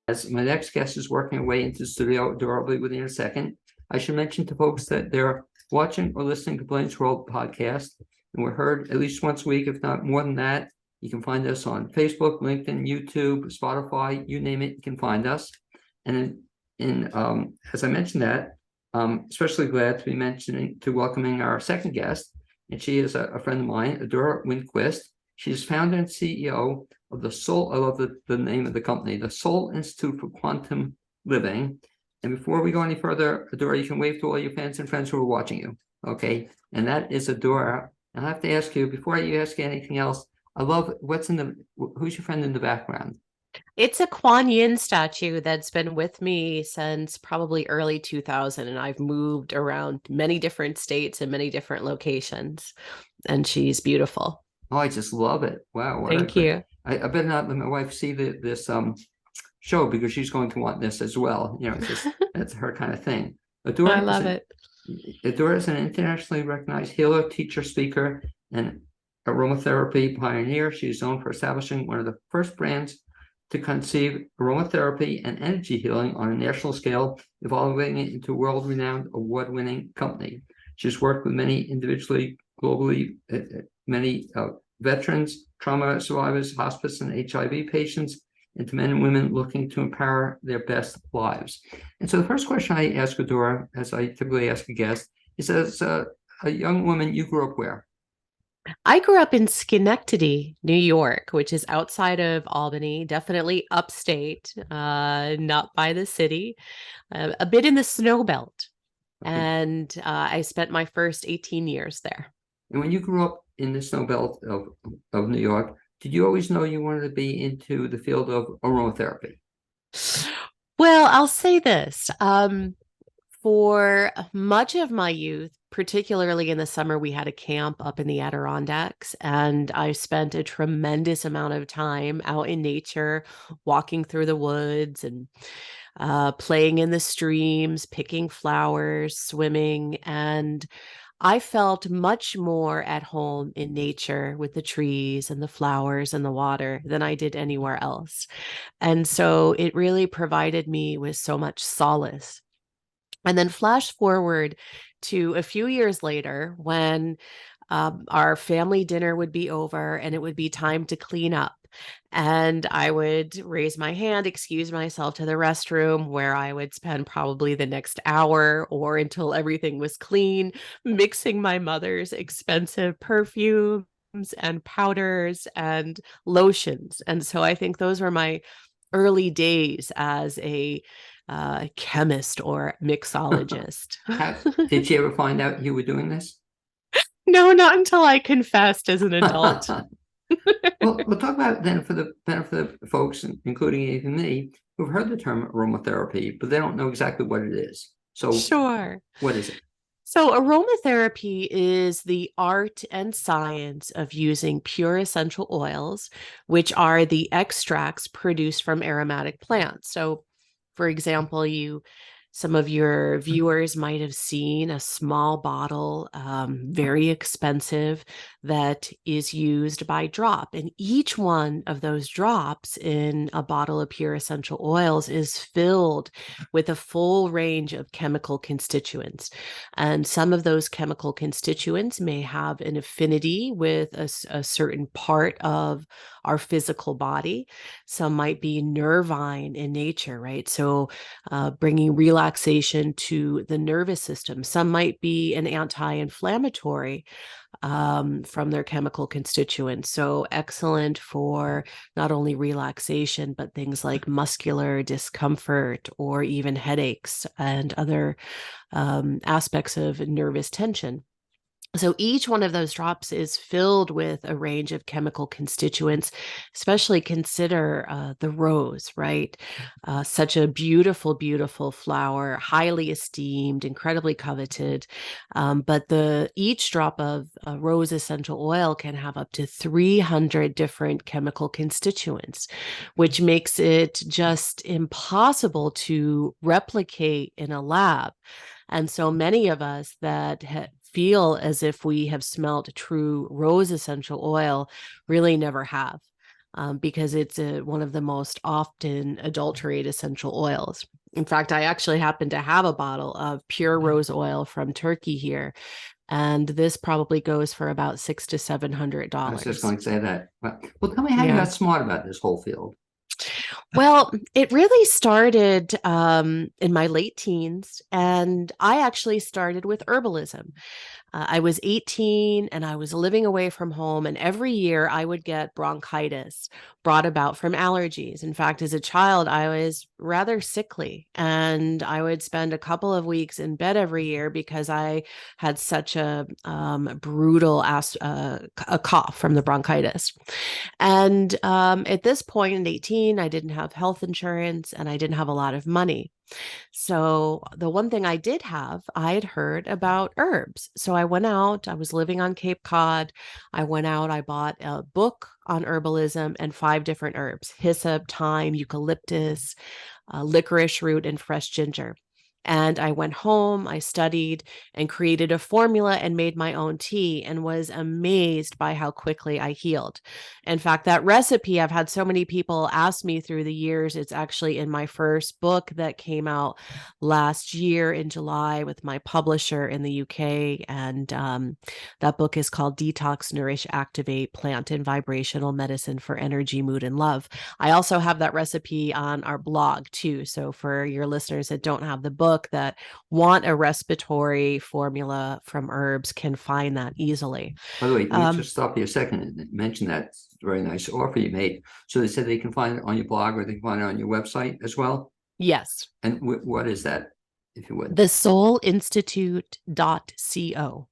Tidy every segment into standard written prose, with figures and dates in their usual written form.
As my next guest is working her way into the studio, Adora will be with you in a second. I should mention to folks that they're watching or listening to Blaine's World podcast, and we're heard at least once a week, if not more than that. You can find us on Facebook, LinkedIn, YouTube, Spotify, you name it, you can find us. And as I mentioned that, especially glad to welcoming our second guest, and she is a friend of mine, Adora Winquist. She's founder and CEO of the Soul. I love the name of the company, the Soul Institute for Quantum Living. And before we go any further, Adora, you can wave to all your fans and friends who are watching you. Okay. And that is Adora. And I have to ask you, before I ask you anything else, I love who's your friend in the background? It's a Kuan Yin statue that's been with me since probably early 2000, and I've moved around many different states and many different locations, and she's beautiful. Oh, I just love it. Wow. Thank you. I better not let my wife see this show because she's going to want this as well. That's her kind of thing. I love it. Adora is an internationally recognized healer, teacher, speaker, and aromatherapy pioneer. She's known for establishing one of the first brands to conceive aromatherapy and energy healing on a national scale, evolving it into a world-renowned, award-winning company. She's worked with many individually, globally, many veterans, trauma survivors, hospice and HIV patients, and to men and women looking to empower their best lives. And so the first question I ask Adora, as I typically ask a guest, is as a young woman, you grew up where? I grew up in Schenectady, New York, which is outside of Albany, definitely upstate, not by the city, a bit in the snow belt. Okay. And I spent my first 18 years there. And when you grew up in the snow belt of New York, did you always know you wanted to be into the field of aromatherapy? Well, I'll say this. For much of my youth, particularly in the summer, we had a camp up in the Adirondacks, and I spent a tremendous amount of time out in nature, walking through the woods and playing in the streams, picking flowers, swimming. And I felt much more at home in nature with the trees and the flowers and the water than I did anywhere else. And so it really provided me with so much solace. And then flash forward to a few years later when our family dinner would be over and it would be time to clean up. And I would raise my hand, excuse myself to the restroom, where I would spend probably the next hour or until everything was clean, mixing my mother's expensive perfumes and powders and lotions. And so I think those were my early days as a chemist or mixologist. Did you ever find out you were doing this? No, not until I confessed as an adult. Well, we'll talk about it then for the benefit of folks, including even me, who've heard the term aromatherapy, but they don't know exactly what it is. So, Sure. what is it? So, aromatherapy is the art and science of using pure essential oils, which are the extracts produced from aromatic plants. So, for example, some of your viewers might have seen a small bottle, very expensive, that is used by drop. And each one of those drops in a bottle of pure essential oils is filled with a full range of chemical constituents. And some of those chemical constituents may have an affinity with a certain part of our physical body. Some might be nervine in nature, right? So bringing relaxation to the nervous system. Some might be an anti-inflammatory from their chemical constituents. So excellent for not only relaxation, but things like muscular discomfort or even headaches and other aspects of nervous tension. So each one of those drops is filled with a range of chemical constituents, especially consider the rose, right? Such a beautiful, beautiful flower, highly esteemed, incredibly coveted. But each drop of rose essential oil can have up to 300 different chemical constituents, which makes it just impossible to replicate in a lab. And so many of us that feel as if we have smelled true rose essential oil really never have. because it's one of the most often adulterated essential oils. In fact, I actually happen to have a bottle of pure rose oil from Turkey here, and this probably goes for about $600 to $700. I was just going to say that. Well, tell me how you Yeah. got smart about this whole field. Well, it really started in my late teens, and I actually started with herbalism. I was 18 and I was living away from home, and every year I would get bronchitis brought about from allergies. In fact, as a child, I was rather sickly, and I would spend a couple of weeks in bed every year because I had such a brutal a cough from the bronchitis. And at this point, at 18, I didn't have health insurance and I didn't have a lot of money. So the one thing I did have, I had heard about herbs. So I went out, I was living on Cape Cod. I went out, I bought a book on herbalism and 5 different herbs: hyssop, thyme, eucalyptus, licorice root, and fresh ginger. And I went home, I studied and created a formula and made my own tea, and was amazed by how quickly I healed. In fact, that recipe, I've had so many people ask me through the years. It's actually in my first book that came out last year in July with my publisher in the UK. And that book is called Detox, Nourish, Activate: Plant and Vibrational Medicine for Energy, Mood, and Love. I also have that recipe on our blog too. So for your listeners that don't have the book, that want a respiratory formula from herbs, can find that easily. By the way, let me just stop you a second and mention that very nice offer you made. So they said they can find it on your blog, or they can find it on your website as well? Yes. And what is that, if you would? thesoulinstitute.co.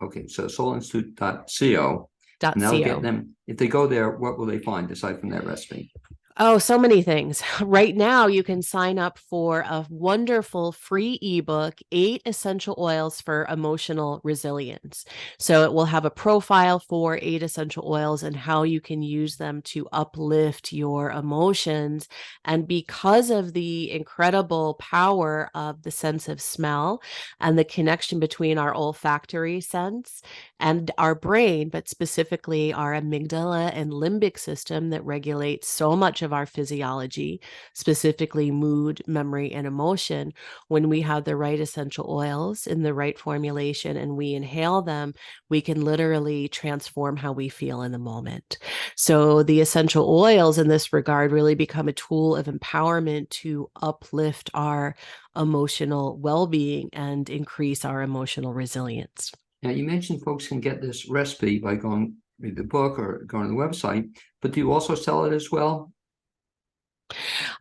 Okay, so soulinstitute.co. And that'll get them, if they go there, what will they find aside from that recipe? Oh, so many things. Right now, you can sign up for a wonderful free ebook, 8 Essential Oils for Emotional Resilience. So it will have a profile for 8 essential oils and how you can use them to uplift your emotions. And because of the incredible power of the sense of smell and the connection between our olfactory sense and our brain, but specifically our amygdala and limbic system that regulates so much of our physiology, specifically mood, memory, and emotion, when we have the right essential oils in the right formulation and we inhale them, we can literally transform how we feel in the moment. So the essential oils in this regard really become a tool of empowerment to uplift our emotional well-being and increase our emotional resilience. Now, you mentioned folks can get this recipe by going read the book or going to the website, but do you also sell it as well?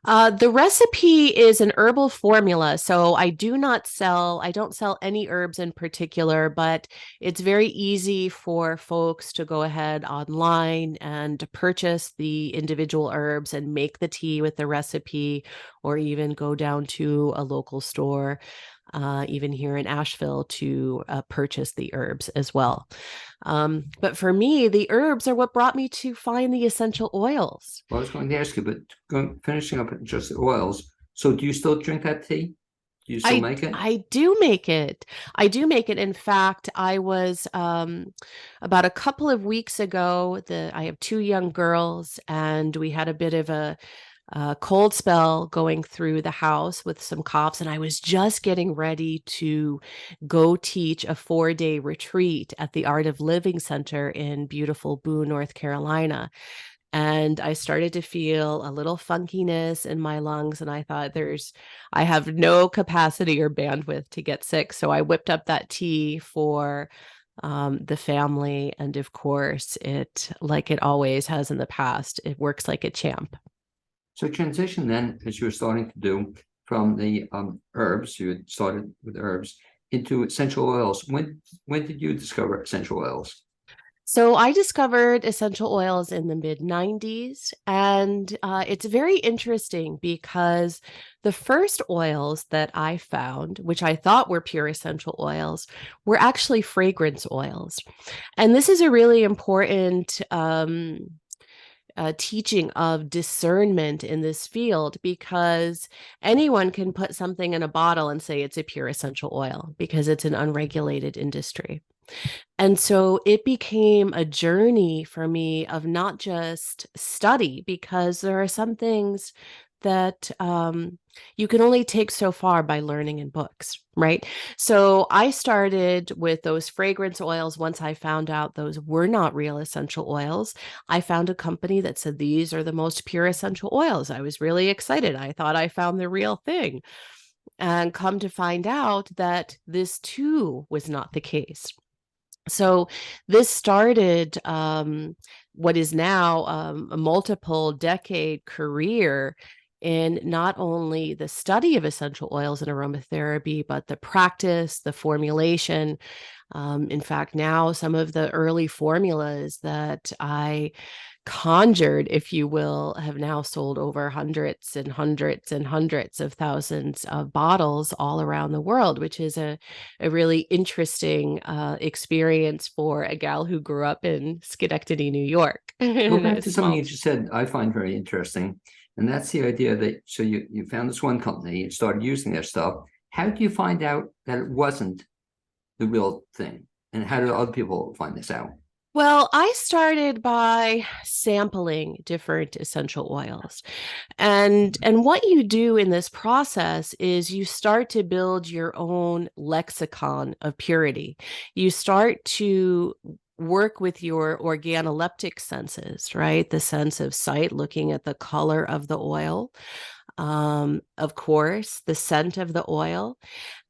The recipe is an herbal formula. So I don't sell any herbs in particular, but it's very easy for folks to go ahead online and purchase the individual herbs and make the tea with the recipe, or even go down to a local store, even here in Asheville, to purchase the herbs as well. But for me, the herbs are what brought me to find the essential oils. Well, I was going to ask you, but finishing up with just the oils. So do you still drink that tea? Do you still make it? I do make it. I do make it. In fact, I was about a couple of weeks ago, I have 2 young girls, and we had a bit of a cold spell going through the house with some coughs, and I was just getting ready to go teach a 4-day retreat at the Art of Living Center in beautiful Boone, North Carolina. And I started to feel a little funkiness in my lungs, and I thought, I have no capacity or bandwidth to get sick. So I whipped up that tea for the family, and of course, like it always has in the past, it works like a champ. So transition then, as you were starting to do, from the herbs, you had started with herbs, into essential oils. When did you discover essential oils? So I discovered essential oils in the mid-90s, and it's very interesting because the first oils that I found, which I thought were pure essential oils, were actually fragrance oils. And this is a really important teaching of discernment in this field, because anyone can put something in a bottle and say it's a pure essential oil because it's an unregulated industry. And so it became a journey for me of not just study, because there are some things that you can only take so far by learning in books, right? So I started with those fragrance oils. Once I found out those were not real essential oils, I found a company that said these are the most pure essential oils. I was really excited. I thought I found the real thing. And come to find out that this too was not the case. So this started what is now a multiple decade career in not only the study of essential oils and aromatherapy, but the practice, the formulation. In fact, now some of the early formulas that I conjured, if you will, have now sold over hundreds and hundreds and hundreds of thousands of bottles all around the world, which is a really interesting experience for a gal who grew up in Schenectady, New York. Go in back a to something small you just said I find very interesting, and that's the idea that so you found this one company and started using their stuff. How do you find out that it wasn't the real thing? And how do other people find this out? Well, I started by sampling different essential oils. And what you do in this process is you start to build your own lexicon of purity. You start to work with your organoleptic senses, right? The sense of sight, looking at the color of the oil, of course, the scent of the oil.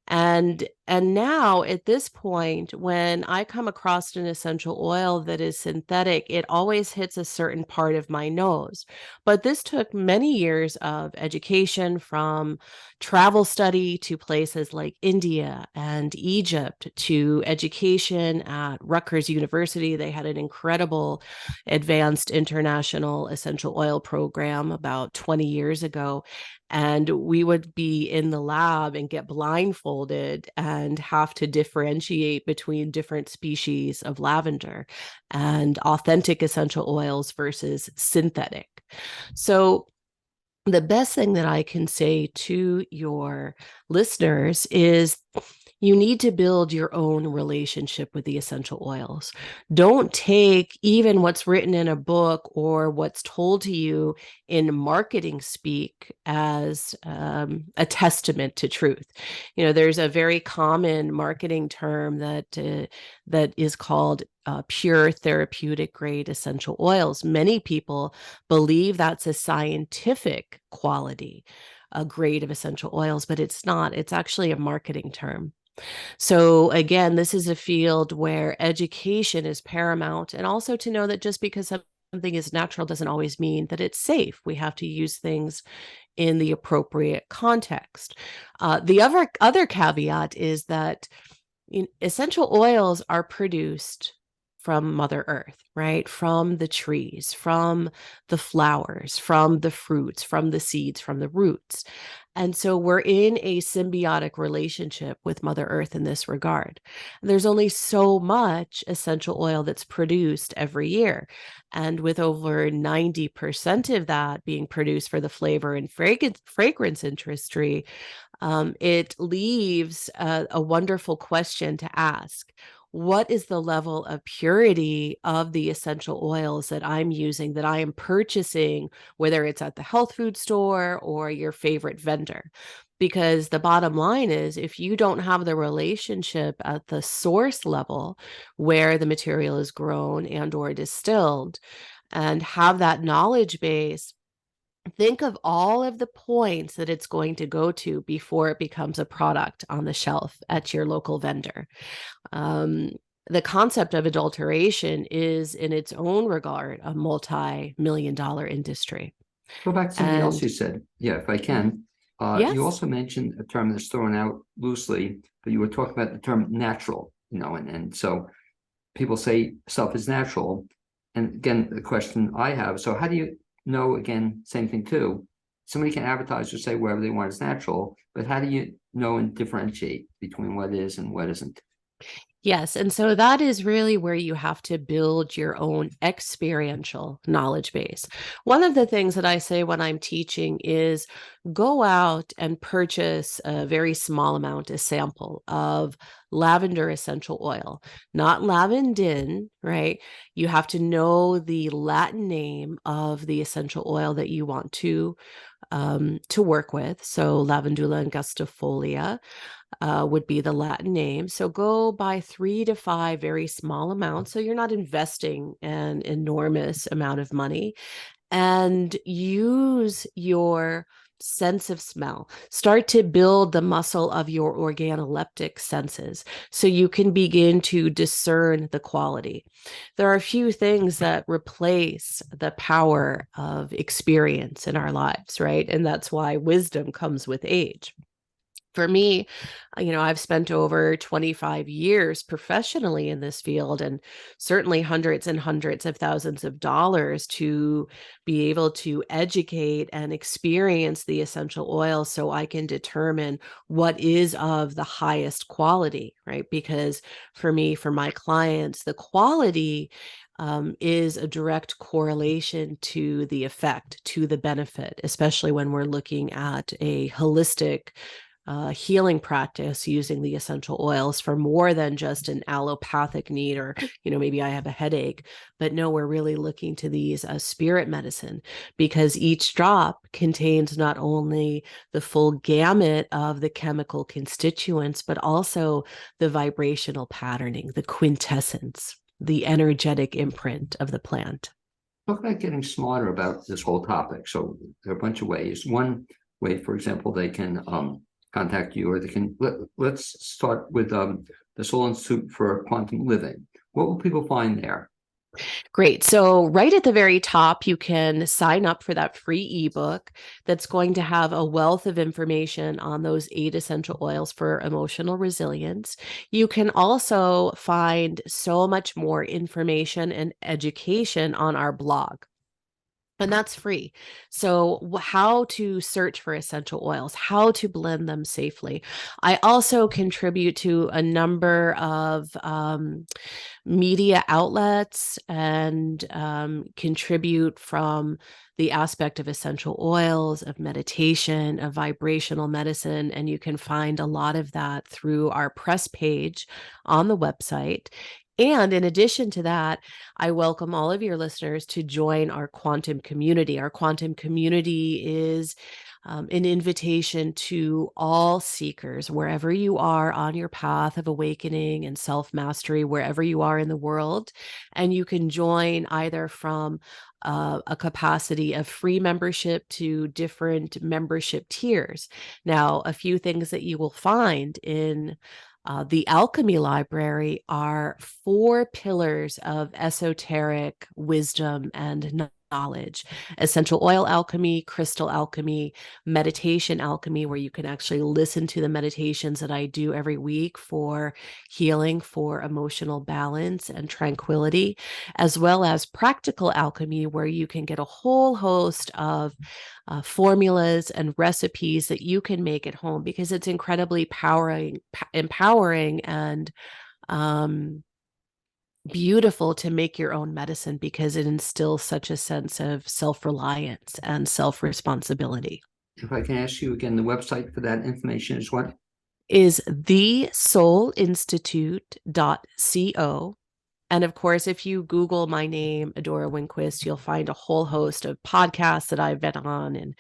And now at this point, when I come across an essential oil that is synthetic, it always hits a certain part of my nose. But this took many years of education, from travel study to places like India and Egypt, to education at Rutgers University. They had an incredible advanced international essential oil program about 20 years ago. And we would be in the lab and get blindfolded and have to differentiate between different species of lavender and authentic essential oils versus synthetic. So the best thing that I can say to your listeners is you need to build your own relationship with the essential oils. Don't take even what's written in a book or what's told to you in marketing speak as a testament to truth. You know, there's a very common marketing term that is called pure therapeutic grade essential oils. Many people believe that's a scientific quality, a grade of essential oils, but it's not. It's actually a marketing term. So again, this is a field where education is paramount, and also to know that just because something is natural doesn't always mean that it's safe. We have to use things in the appropriate context. The other caveat is that essential oils are produced from Mother Earth, right? From the trees, from the flowers, from the fruits, from the seeds, from the roots. And so we're in a symbiotic relationship with Mother Earth in this regard. There's only so much essential oil that's produced every year. And with over 90% of that being produced for the flavor and fragrance industry, it leaves a wonderful question to ask. What is the level of purity of the essential oils that I'm using, that I am purchasing, whether it's at the health food store or your favorite vendor? Because the bottom line is, if you don't have the relationship at the source level where the material is grown and or distilled, and have that knowledge base, think of all of the points that it's going to go to before it becomes a product on the shelf at your local vendor. The concept of adulteration is, in its own regard, a multi-million-dollar industry. Go back to something else you said. Yeah, if I can. Yes. You also mentioned a term that's thrown out loosely, but you were talking about the term natural, and so people say stuff is natural. And again, the question I have, so how do you know, again, same thing too, somebody can advertise or say wherever they want is natural, but how do you know and differentiate between what is and what isn't? Yes. And so that is really where you have to build your own experiential knowledge base. One of the things that I say when I'm teaching is go out and purchase a very small amount, a sample of lavender essential oil, not lavandin, right? You have to know the Latin name of the essential oil that you want to work with. So lavandula angustifolia would be the Latin name. So go buy 3 to 5 very small amounts. So you're not investing an enormous amount of money, and use your sense of smell. Start to build the muscle of your organoleptic senses so you can begin to discern the quality. There are a few things that replace the power of experience in our lives, right? And that's why wisdom comes with age. For me, I've spent over 25 years professionally in this field, and certainly hundreds and hundreds of thousands of dollars to be able to educate and experience the essential oil so I can determine what is of the highest quality, right? Because for me, for my clients, the quality is a direct correlation to the effect, to the benefit, especially when we're looking at a holistic healing practice using the essential oils for more than just an allopathic need, or maybe I have a headache. But no, we're really looking to these as spirit medicine, because each drop contains not only the full gamut of the chemical constituents, but also the vibrational patterning, the quintessence, the energetic imprint of the plant. Talk about getting smarter about this whole topic. So there are a bunch of ways. One way, for example, they can contact you, or they can let's start with the Soul Institute for Quantum Living. What will people find there? Great. So, right at the very top, you can sign up for that free ebook that's going to have a wealth of information on those 8 essential oils for emotional resilience. You can also find so much more information and education on our blog. And that's free. So, how to search for essential oils, how to blend them safely. I also contribute to a number of media outlets and contribute from the aspect of essential oils, of meditation, of vibrational medicine. And you can find a lot of that through our press page on the website. And in addition to that, I welcome all of your listeners to join our quantum community. Our quantum community is an invitation to all seekers, wherever you are on your path of awakening and self-mastery, wherever you are in the world. And you can join either from a capacity of free membership to different membership tiers. Now, a few things that you will find in the Alchemy Library are 4 pillars of esoteric wisdom and knowledge: essential oil alchemy, crystal alchemy, meditation alchemy, where you can actually listen to the meditations that I do every week for healing, for emotional balance and tranquility, as well as practical alchemy, where you can get a whole host of formulas and recipes that you can make at home, because it's incredibly empowering and beautiful to make your own medicine, because it instills such a sense of self-reliance and self-responsibility. If I can ask you again, the website for that information is what? Is thesoulinstitute.co. And of course, if you Google my name, Adora Winquist, you'll find a whole host of podcasts that I've been on, and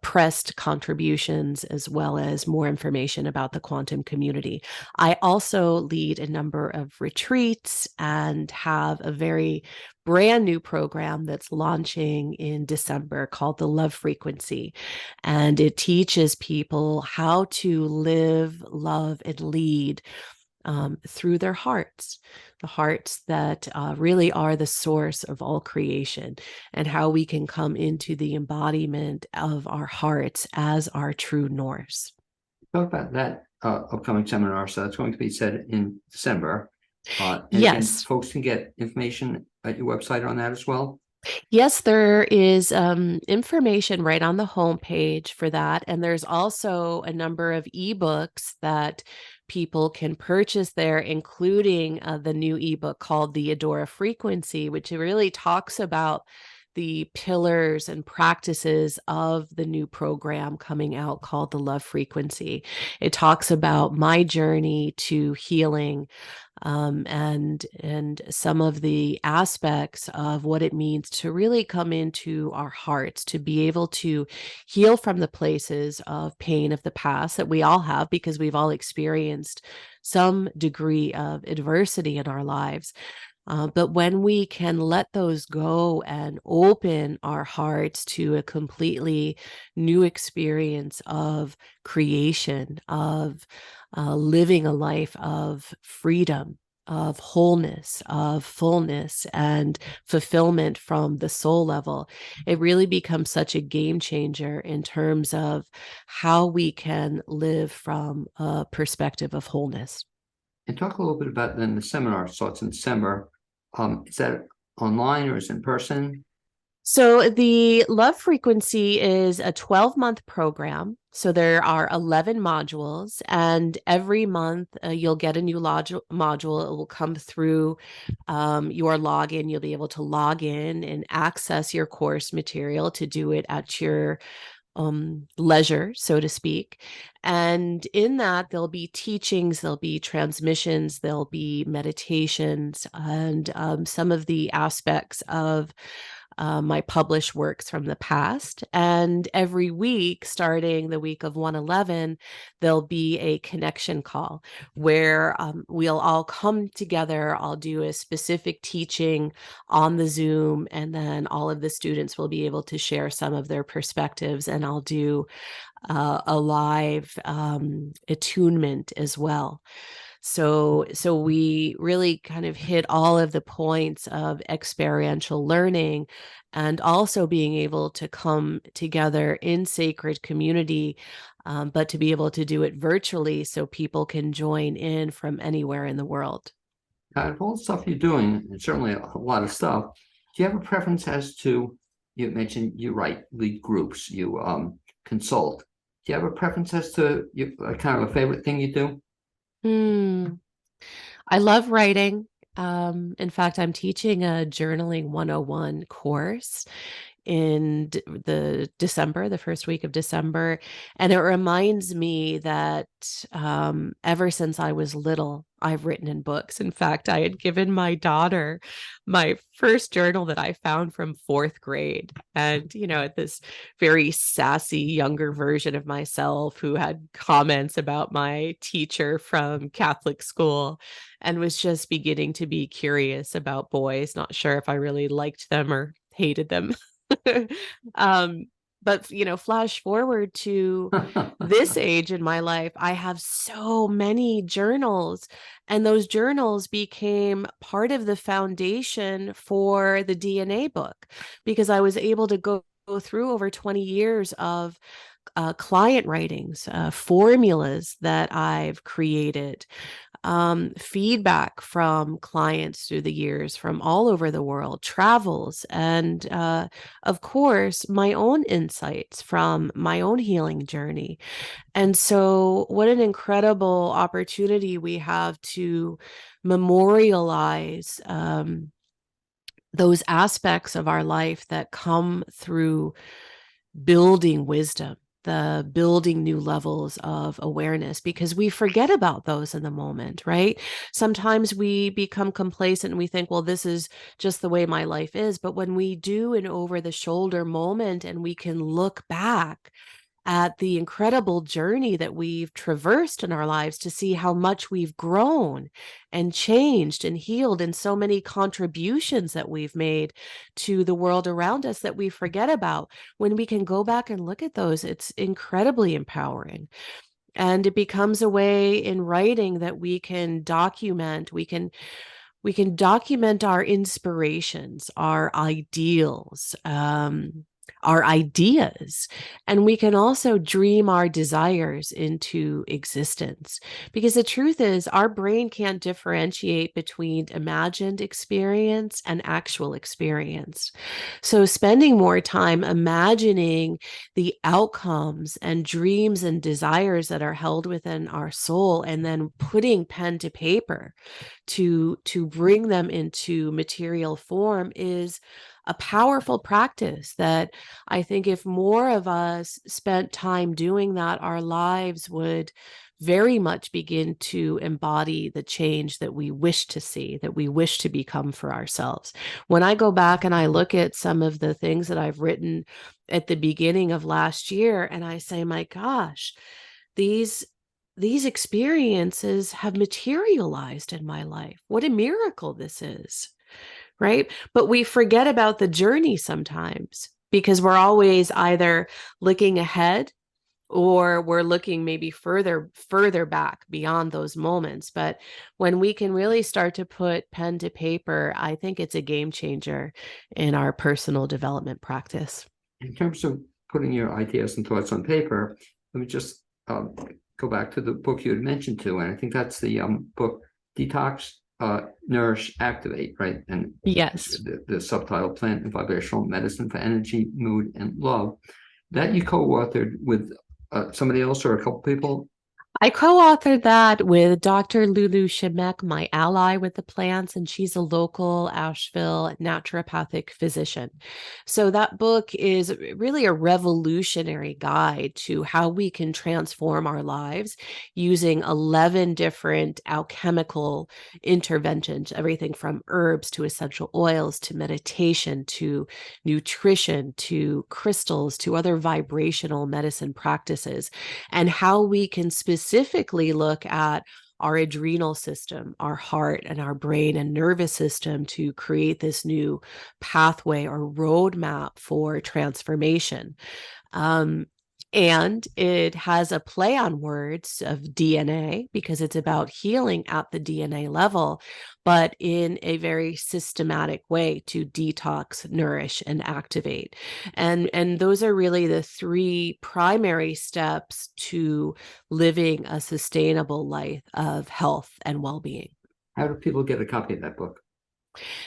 pressed contributions, as well as more information about the quantum community. I also lead a number of retreats and have a very brand new program that's launching in December called the Love Frequency. And it teaches people how to live, love, and lead through their hearts, the hearts that really are the source of all creation, and how we can come into the embodiment of our hearts as our true Norse. Talk about that upcoming seminar. So that's going to be said in December. And again, Yes. folks can get information at your website on that as well. Yes, there is information right on the homepage for that. And there's also a number of ebooks that people can purchase there, including the new ebook called The Adora Frequency, which really talks about the pillars and practices of the new program coming out called the Love Frequency. It talks about my journey to healing, and some of the aspects of what it means to really come into our hearts, to be able to heal from the places of pain of the past that we all have, because we've all experienced some degree of adversity in our lives. But when we can let those go and open our hearts to a completely new experience of creation, of living a life of freedom, of wholeness, of fullness, and fulfillment from the soul level, it really becomes such a game changer in terms of how we can live from a perspective of wholeness. And talk a little bit about then the seminar. So it's in December. Is that online or is it in person? So the Love Frequency is a 12-month program. So there are 11 modules, and every month you'll get a new module. It will come through your login. You'll be able to log in and access your course material to do it at your leisure, so to speak. And in that, there'll be teachings, there'll be transmissions, there'll be meditations, and some of the aspects of my published works from the past. And every week, starting the week of 111, there'll be a connection call where we'll all come together. I'll do a specific teaching on the Zoom, and then all of the students will be able to share some of their perspectives. And I'll do a live attunement as well. So we really kind of hit all of the points of experiential learning, and also being able to come together in sacred community, but to be able to do it virtually so people can join in from anywhere in the world. Out of all the stuff you're doing, and certainly a lot of stuff, do you have a preference as to, you mentioned you lead groups, you consult. Do you have a preference as to kind of a favorite thing you do? Hmm. I love writing. In fact, I'm teaching a journaling 101 course in the first week of December. And it reminds me that ever since I was little, I've written in books. In fact, I had given my daughter my first journal that I found from fourth grade. And, this very sassy younger version of myself who had comments about my teacher from Catholic school and was just beginning to be curious about boys, not sure if I really liked them or hated them. um, but flash forward to this age in my life, I have so many journals, and those journals became part of the foundation for the DNA book, because I was able to go through over 20 years of client writings, formulas that I've created, feedback from clients through the years from all over the world, travels, and of course, my own insights from my own healing journey. And so, what an incredible opportunity we have to memorialize those aspects of our life that come through building wisdom, the building new levels of awareness, because we forget about those in the moment, right? Sometimes we become complacent and we think, well, this is just the way my life is. But when we do an over the shoulder moment and we can look back at the incredible journey that we've traversed in our lives, to see how much we've grown and changed and healed, and so many contributions that we've made to the world around us that we forget about. When we can go back and look at those, it's incredibly empowering. And it becomes a way in writing that we can document, we can document our inspirations, our ideals, our ideas, and we can also dream our desires into existence. Because the truth is, our brain can't differentiate between imagined experience and actual experience. So, spending more time imagining the outcomes and dreams and desires that are held within our soul, and then putting pen to paper to bring them into material form is a powerful practice that I think if more of us spent time doing that, our lives would very much begin to embody the change that we wish to see, that we wish to become for ourselves. When I go back and I look at some of the things that I've written at the beginning of last year, and I say, my gosh, these experiences have materialized in my life. What a miracle this is, right? But we forget about the journey sometimes because we're always either looking ahead or we're looking maybe further back beyond those moments. But when we can really start to put pen to paper, I think it's a game changer in our personal development practice. In terms of putting your ideas and thoughts on paper, let me just go back to the book you had mentioned too, and I think that's the book Detox, Nourish, Activate, right? And Yes. the subtitle Plant and Vibrational Medicine for Energy, Mood, and Love. That you co-authored with somebody else or a couple people? I co-authored that with Dr. Lulu Shemek, my ally with the plants, and she's a local Asheville naturopathic physician. So that book is really a revolutionary guide to how we can transform our lives using 11 different alchemical interventions, everything from herbs to essential oils to meditation to nutrition to crystals to other vibrational medicine practices, and how we can specifically look at our adrenal system, our heart, and our brain and nervous system to create this new pathway or roadmap for transformation. And it has a play on words of DNA because it's about healing at the DNA level, but in a very systematic way to detox, nourish, and activate. And those are really the three primary steps to living a sustainable life of health and well-being. How do people get a copy of that book?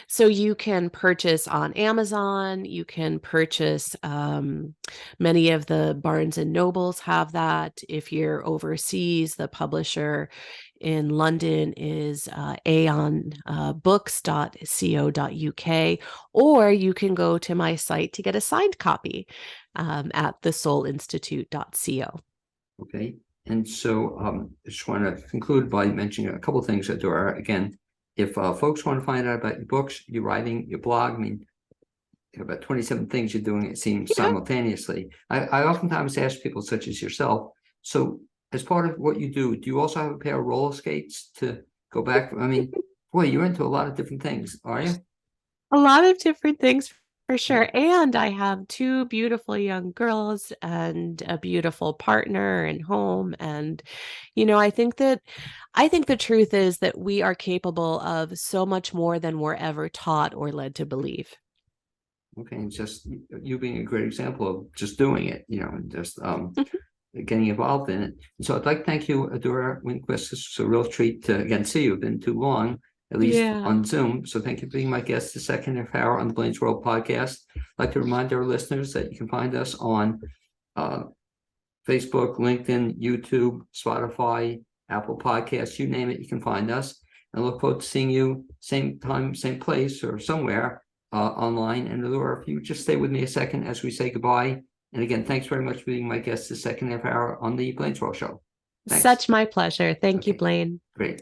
So you can purchase on Amazon. You can purchase many of the Barnes and Nobles have that. If you're overseas, the publisher in London is aeonbooks.co.uk, or you can go to my site to get a signed copy at thesoulinstitute.co. Okay. And so I just want to conclude by mentioning a couple of things, Adora. Again, if folks want to find out about your books, your writing, your blog, I mean, you have about 27 things you're doing, it seems, simultaneously. I oftentimes ask people such as yourself, so as part of what you do you also have a pair of roller skates to go back? I mean, boy, you're into a lot of different things, are you? A lot of different things for sure. And I have two beautiful young girls and a beautiful partner and home. And, I think the truth is that we are capable of so much more than we're ever taught or led to believe. Okay, and just you being a great example of just doing it, and just getting involved in it. And so I'd like to thank you, Adora Winquist. It's a real treat to again see you. It's been too long, at least on Zoom. So thank you for being my guest the second half hour on the Blaine's World podcast. I'd like to remind our listeners that you can find us on Facebook, LinkedIn, YouTube, Spotify, Apple Podcasts, you name it, you can find us. And I look forward to seeing you same time, same place, or somewhere online. And Adora, if you just stay with me a second as we say goodbye. And again, thanks very much for being my guest the second half hour on the Blaine's World Show. Thanks. Such my pleasure. Thank you, Blaine. Great.